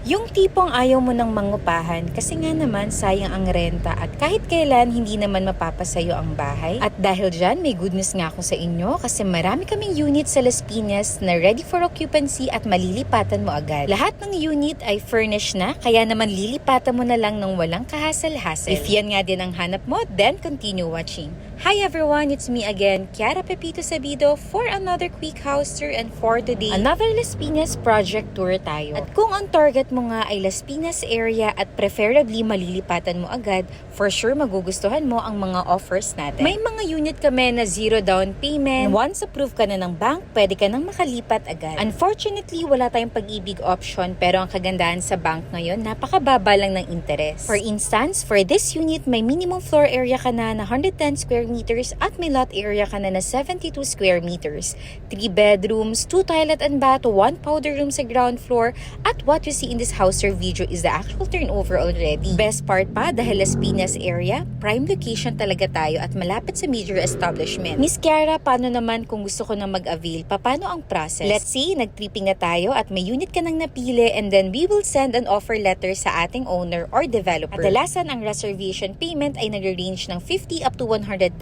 Yung tipong ayaw mo nang mangupahan kasi nga naman sayang ang renta at kahit kailan hindi naman mapapasayo ang bahay. At dahil dyan, may good news nga ako sa inyo kasi marami kaming unit sa Las Piñas na ready for occupancy at malilipatan mo agad. Lahat ng unit ay furnished na kaya naman lilipatan mo na lang ng walang kahasal-hasal. If yan nga din ang hanap mo, then continue watching. Hi everyone, it's me again, Kiara Pepito Sabido for another quick house tour and for today, another Las Piñas project tour tayo. At kung ang target mo nga ay Las Piñas area at preferably malilipatan mo agad, for sure magugustuhan mo ang mga offers natin. May mga unit kami na zero down payment. Once approved ka na ng bank, pwede ka nang makalipat agad. Unfortunately, wala tayong pag-ibig option pero ang kagandahan sa bank ngayon, napakababa lang ng interest. For instance, for this unit, may minimum floor area ka na 110 square meters at may lot area ka na 72 square meters. 3 bedrooms, 2 toilet and bath, 1 powder room sa ground floor, at what you see in this house tour video is the actual turnover already. Best part pa, dahil Las Piñas area, prime location talaga tayo at malapit sa major establishment. Miss Kiara, paano naman kung gusto ko na mag-avail? Paano ang process? Let's say, nag-tripping na tayo at may unit ka nang napili and then we will send an offer letter sa ating owner or developer. Kadalasan ang reservation payment ay nag-range ng 50 up to 100,000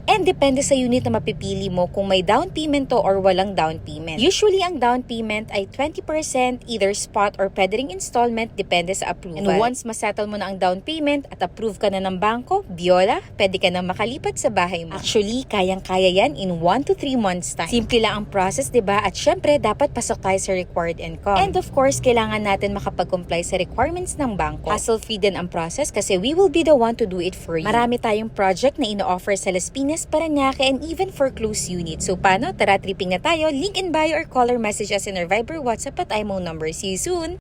and depende sa unit na mapipili mo kung may down payment to or walang down payment. Usually, ang down payment ay 20% either spot or pwede ring installment depende sa approval. And once masettle mo na ang down payment at approve ka na ng bangko, biola, pwede ka na makalipat sa bahay mo. Actually, kayang-kaya yan in 1 to 3 months time. Simple lang ang process, diba? At syempre, dapat pasok tayo sa required income. And of course, kailangan natin makapag-comply sa requirements ng bangko. Hassle-free din ang process kasi we will be the one to do it for you. Marami tayong project na ino-offer sa Las Piñas, Parañaque, and even for close units. So paano? Tara, tripping na tayo. Link in bio or call or message us in our Viber, WhatsApp at IMO number. See you soon!